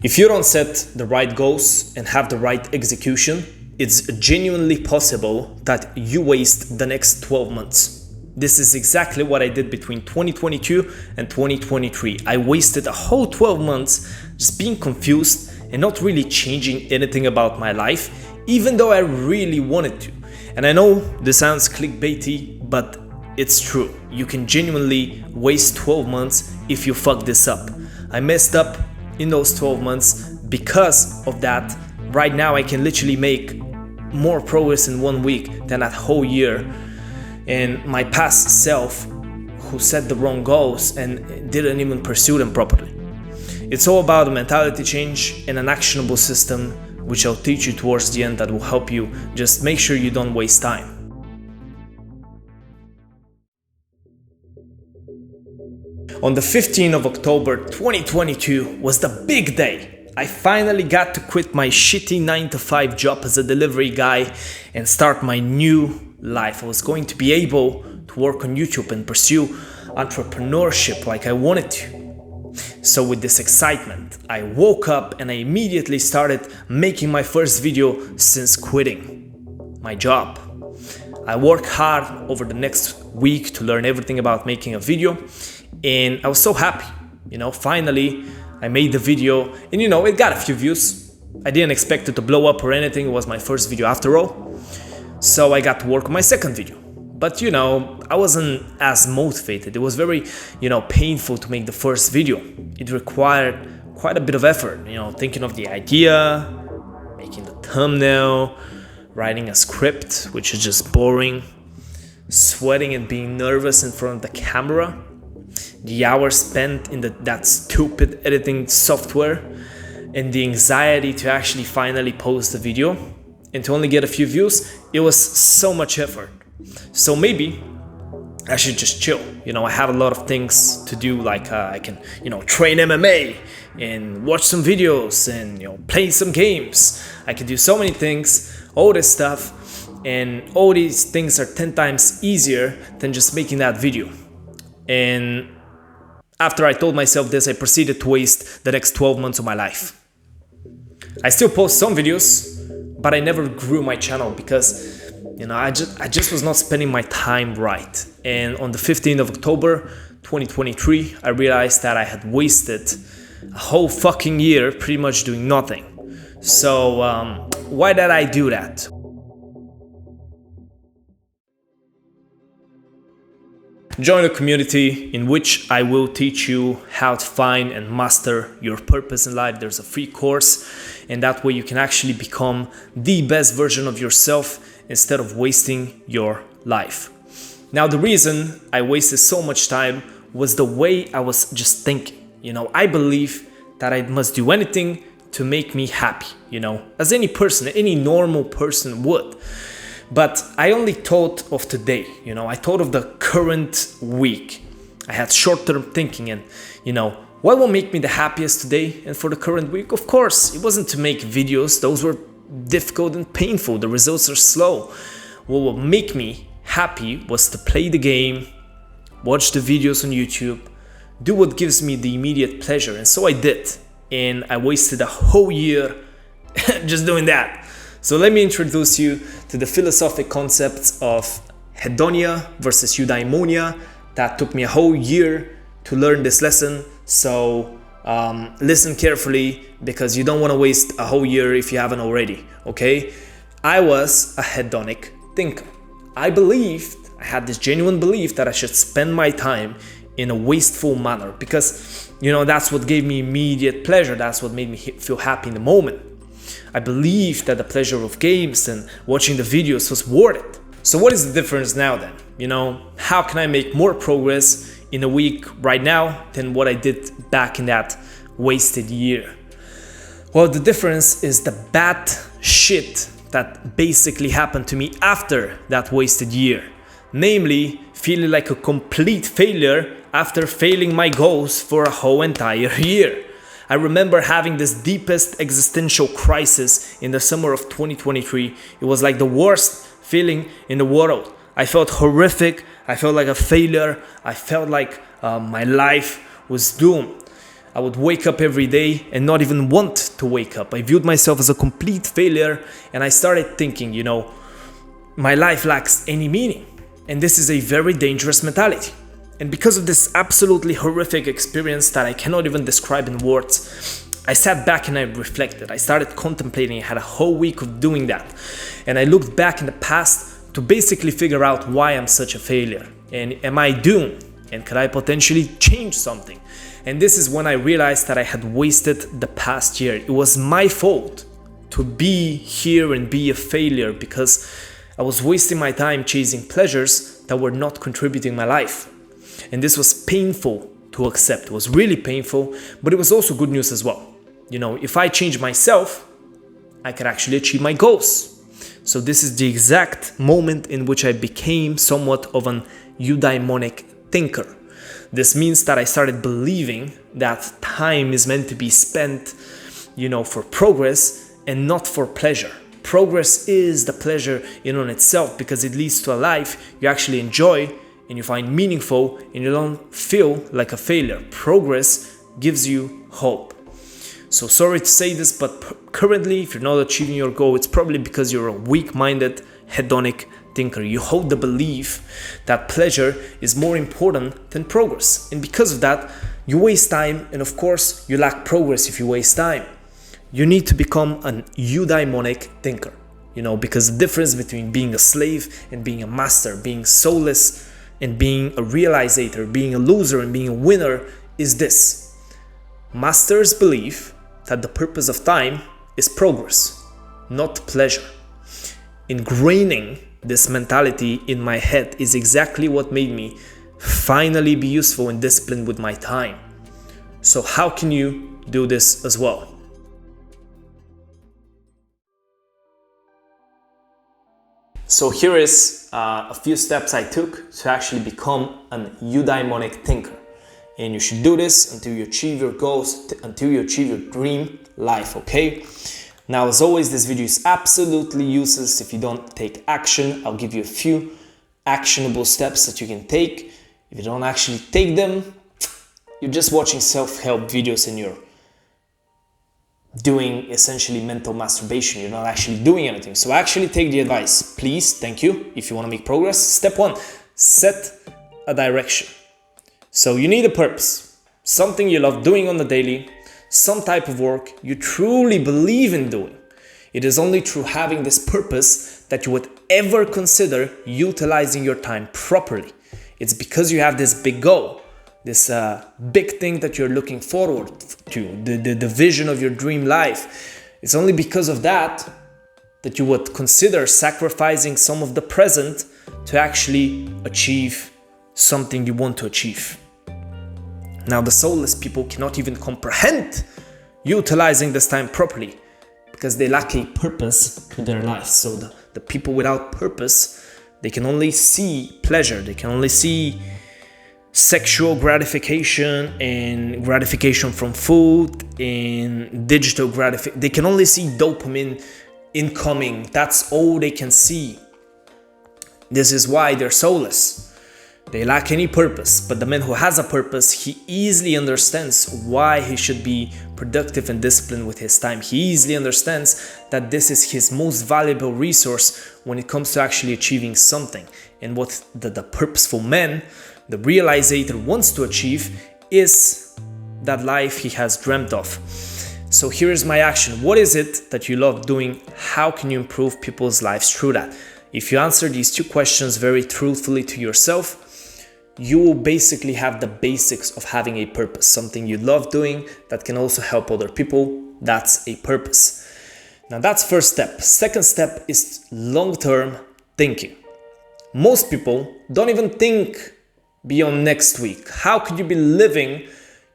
If you don't set the right goals and have the right execution, it's genuinely possible that you waste the next 12 months. This is exactly what I did between 2022 and 2023. I wasted a whole 12 months just being confused and not really changing anything about my life, even though I really wanted to. And I know this sounds clickbaity, but it's true. You can genuinely waste 12 months if you fuck this up. I messed up in those 12 months. Because of that, right now I can literally make more progress in 1 week than that whole year. And my past self, who set the wrong goals and didn't even pursue them properly. It's all about a mentality change and an actionable system, which I'll teach you towards the end, that will help you just make sure you don't waste time. On the 15th of October 2022 was the big day. I finally got to quit my shitty 9-to-5 job as a delivery guy and start my new life. I was going to be able to work on YouTube and pursue entrepreneurship like I wanted to. So with this excitement, I woke up and I immediately started making my first video since quitting my job. I worked hard over the next week to learn everything about making a video. And I was so happy, finally I made the video and it got a few views. I didn't expect it to blow up or anything. It was my first video after all. So I got to work on my second video. But I wasn't as motivated. It was very, painful to make the first video. It required quite a bit of effort, thinking of the idea, making the thumbnail, writing a script, which is just boring, sweating and being nervous in front of the camera. The hours spent in that stupid editing software, and the anxiety to actually finally post the video and to only get a few views. It was so much effort. So maybe I should just chill. I have a lot of things to do, like I can, train MMA and watch some videos and, play some games. I can do so many things, all this stuff, and all these things are 10 times easier than just making that video. And after I told myself this, I proceeded to waste the next 12 months of my life. I still post some videos, but I never grew my channel because, I just was not spending my time right. And on the 15th of October 2023, I realized that I had wasted a whole fucking year pretty much doing nothing. So why did I do that? Join a community in which I will teach you how to find and master your purpose in life. There's a free course, and that way you can actually become the best version of yourself instead of wasting your life. Now, the reason I wasted so much time was the way I was just thinking. I believe that I must do anything to make me happy, as any person, any normal person would. But I only thought of today, I thought of the current week. I had short-term thinking and, what will make me the happiest today and for the current week? Of course, it wasn't to make videos. Those were difficult and painful. The results are slow. What will make me happy was to play the game, watch the videos on YouTube, do what gives me the immediate pleasure. And so I did. And I wasted a whole year just doing that. So let me introduce you to the philosophic concepts of hedonia versus eudaimonia. That took me a whole year to learn this lesson. So listen carefully, because you don't want to waste a whole year if you haven't already, okay? I was a hedonic thinker. I had this genuine belief that I should spend my time in a wasteful manner because, that's what gave me immediate pleasure. That's what made me feel happy in the moment. I believed that the pleasure of games and watching the videos was worth it. So what is the difference now then? How can I make more progress in a week right now than what I did back in that wasted year? Well, the difference is the bad shit that basically happened to me after that wasted year. Namely, feeling like a complete failure after failing my goals for a whole entire year. I remember having this deepest existential crisis in the summer of 2023. It was like the worst feeling in the world. I felt horrific. I felt like a failure. I felt like my life was doomed. I would wake up every day and not even want to wake up. I viewed myself as a complete failure, and I started thinking, my life lacks any meaning. And this is a very dangerous mentality. And because of this absolutely horrific experience that I cannot even describe in words, I sat back and I reflected. I started contemplating. I had a whole week of doing that. And I looked back in the past to basically figure out why I'm such a failure. And am I doomed? And could I potentially change something? And this is when I realized that I had wasted the past year. It was my fault to be here and be a failure because I was wasting my time chasing pleasures that were not contributing my life. And this was painful to accept. It was really painful, but it was also good news as well. If I change myself, I could actually achieve my goals. So this is the exact moment in which I became somewhat of an eudaimonic thinker. This means that I started believing that time is meant to be spent, for progress and not for pleasure. Progress is the pleasure in on itself because it leads to a life you actually enjoy and you find meaningful and you don't feel like a failure. Progress gives you hope. So sorry to say this, but currently, if you're not achieving your goal, it's probably because you're a weak-minded, hedonic thinker. You hold the belief that pleasure is more important than progress. And because of that, you waste time, and of course, you lack progress if you waste time. You need to become an eudaimonic thinker, because the difference between being a slave and being a master, being soulless and being a realizator, being a loser and being a winner is this. Masters believe that the purpose of time is progress, not pleasure. Ingraining this mentality in my head is exactly what made me finally be useful and disciplined with my time. So how can you do this as well? So here is a few steps I took to actually become an eudaimonic thinker. And you should do this until you achieve your goals, until you achieve your dream life, okay? Now, as always, this video is absolutely useless if you don't take action. I'll give you a few actionable steps that you can take. If you don't actually take them, you're just watching self-help videos and you're doing essentially mental masturbation. You're not actually doing anything. So actually take the advice, please. Thank you. If you want to make progress, step 1, set a direction. So you need a purpose, something you love doing on the daily, some type of work you truly believe in doing. It is only through having this purpose that you would ever consider utilizing your time properly. It's because you have this big goal, this big thing that you're looking forward to, the vision of your dream life. It's only because of that you would consider sacrificing some of the present to actually achieve something you want to achieve. Now, the soulless people cannot even comprehend utilizing this time properly because they lack a purpose to their life. So the people without purpose, they can only see pleasure. They can only see sexual gratification and gratification from food and digital gratification. They can only see dopamine incoming. That's all they can see. This is why they're soulless. They lack any purpose, but the man who has a purpose, he easily understands why he should be productive and disciplined with his time. He easily understands that this is his most valuable resource when it comes to actually achieving something. And what the purposeful man, the realizator, wants to achieve is that life he has dreamt of. So here is my action. What is it that you love doing? How can you improve people's lives through that? If you answer these 2 questions very truthfully to yourself, you will basically have the basics of having a purpose, something you love doing that can also help other people. That's a purpose. Now that's first step. Second step is long-term thinking. Most people don't even think beyond next week. How could you be living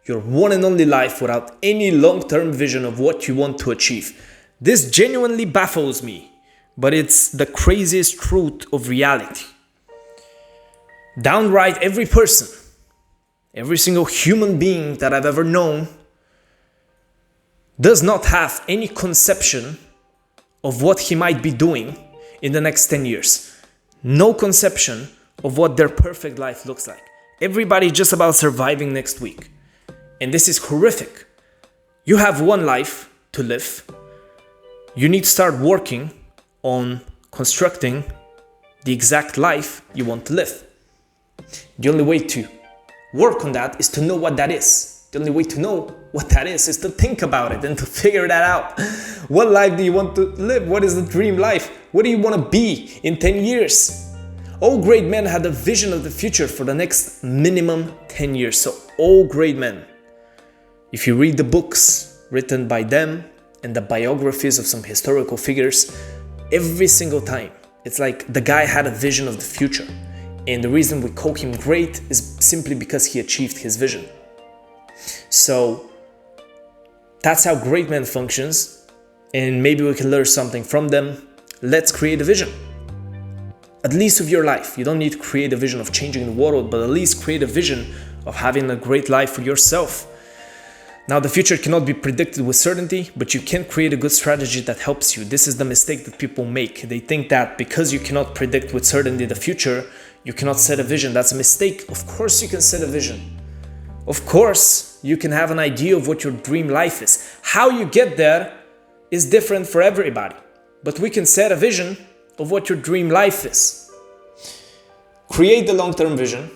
your one and only life without any long-term vision of what you want to achieve? This genuinely baffles me, but it's the craziest truth of reality. Downright every person, every single human being that I've ever known does not have any conception of what he might be doing in the next 10 years. No conception of what their perfect life looks like. Everybody just about surviving next week. And this is horrific. You have one life to live. You need to start working on constructing the exact life you want to live. The only way to work on that is to know what that is. The only way to know what that is to think about it and to figure that out. What life do you want to live? What is the dream life? What do you want to be in 10 years? All great men had a vision of the future for the next minimum 10 years. So all great men, if you read the books written by them and the biographies of some historical figures, every single time, it's like the guy had a vision of the future. And the reason we call him great is simply because he achieved his vision. So that's how great man functions, and maybe we can learn something from them. Let's create a vision. At least of your life. You don't need to create a vision of changing the world, but at least create a vision of having a great life for yourself. Now, the future cannot be predicted with certainty, but you can create a good strategy that helps you. This is the mistake that people make. They think that because you cannot predict with certainty the future, you cannot set a vision. That's a mistake. Of course you can set a vision. Of course you can have an idea of what your dream life is. How you get there is different for everybody. But we can set a vision of what your dream life is. Create the long-term vision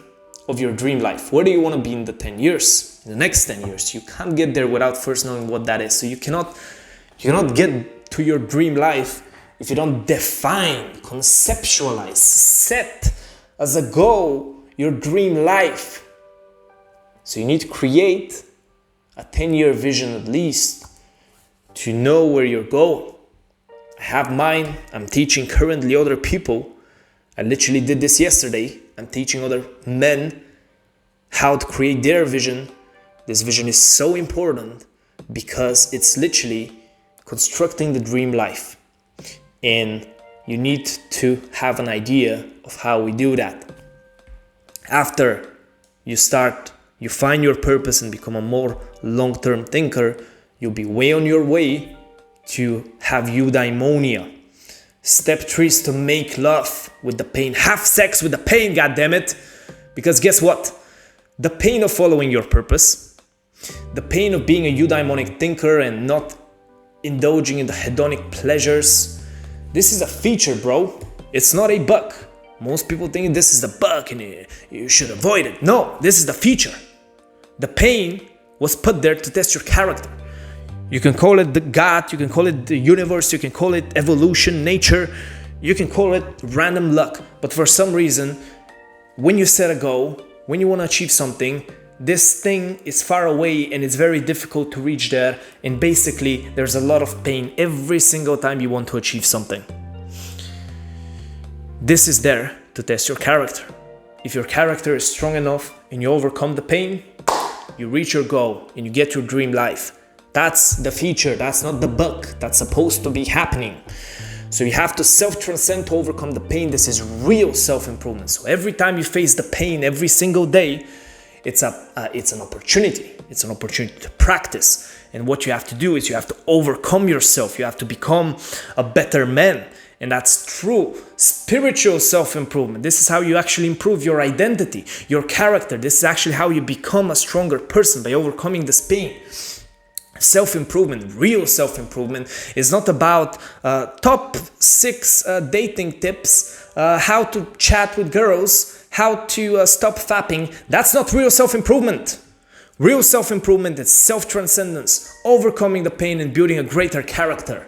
of your dream life. Where do you want to be in the 10 years? In the next 10 years. You can't get there without first knowing what that is. So you cannot get to your dream life if you don't define, conceptualize, set as a goal your dream life. So you need to create a 10-year vision at least to know where you're going. I have mine. I'm teaching currently other people. I literally did this yesterday. I'm teaching other men how to create their vision. This vision is so important because it's literally constructing the dream life. And you need to have an idea of how we do that. After you find your purpose and become a more long-term thinker, you'll be way on your way to have eudaimonia. Step 3 is to make love with the pain. Have sex with the pain, goddammit. Because guess what? The pain of following your purpose, the pain of being a eudaimonic thinker and not indulging in the hedonic pleasures, this is a feature, bro. It's not a bug. Most people think this is the bug and you should avoid it. No, this is the feature. The pain was put there to test your character. You can call it the God, you can call it the universe, you can call it evolution, nature, you can call it random luck. But for some reason, when you set a goal, when you want to achieve something, this thing is far away and it's very difficult to reach there. And basically, there's a lot of pain every single time you want to achieve something. This is there to test your character. If your character is strong enough and you overcome the pain, you reach your goal and you get your dream life. That's the feature, that's not the bug that's supposed to be happening. So you have to self-transcend to overcome the pain. This is real self-improvement. So every time you face the pain every single day, it's an opportunity. It's an opportunity to practice. And what you have to do is you have to overcome yourself. You have to become a better man. And that's true spiritual self-improvement. This is how you actually improve your identity, your character. This is actually how you become a stronger person, by overcoming this pain. Self-improvement, real self-improvement, is not about top 6 dating tips, how to chat with girls, how to stop fapping. That's not real self-improvement. Real self-improvement is self-transcendence, overcoming the pain and building a greater character.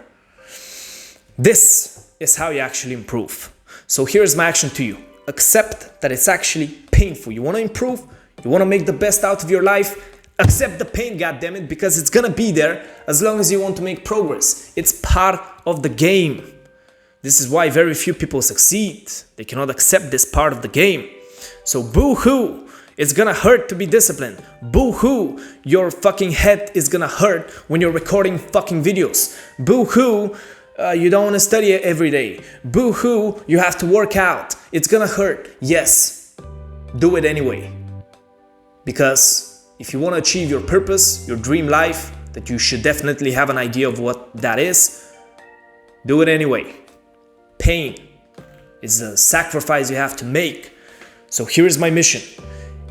This is how you actually improve. So here's my action to you. Accept that it's actually painful. You want to improve? You want to make the best out of your life? Accept the pain, goddammit, because it's gonna be there as long as you want to make progress. It's part of the game. This is why very few people succeed. They cannot accept this part of the game. So boo-hoo, it's gonna hurt to be disciplined. Boo-hoo, your fucking head is gonna hurt when you're recording fucking videos. Boo-hoo, you don't want to study every day. Boo-hoo, you have to work out. It's gonna hurt. Yes, do it anyway. Because if you want to achieve your purpose, your dream life, that you should definitely have an idea of what that is, do it anyway. Pain is a sacrifice you have to make. So here is my mission.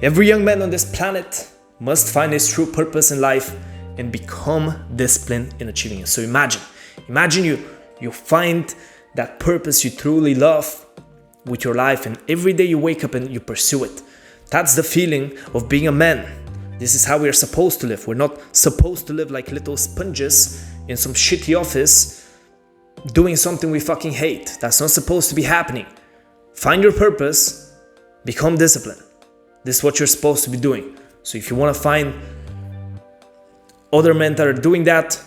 Every young man on this planet must find his true purpose in life and become disciplined in achieving it. So imagine you find that purpose you truly love with your life, and every day you wake up and you pursue it. That's the feeling of being a man. This is how we are supposed to live. We're not supposed to live like little sponges in some shitty office doing something we fucking hate. That's not supposed to be happening. Find your purpose, become disciplined. This is what you're supposed to be doing. So if you want to find other men that are doing that,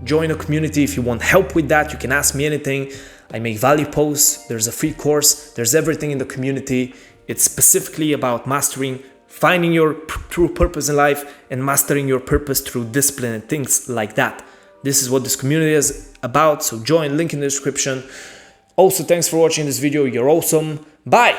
join a community. If you want help with that, you can ask me anything. I make value posts. There's a free course. There's everything in the community. It's specifically about mastering, finding your true purpose in life and mastering your purpose through discipline and things like that. This is what this community is about. So join, link in the description. Also, thanks for watching this video. You're awesome. Bye.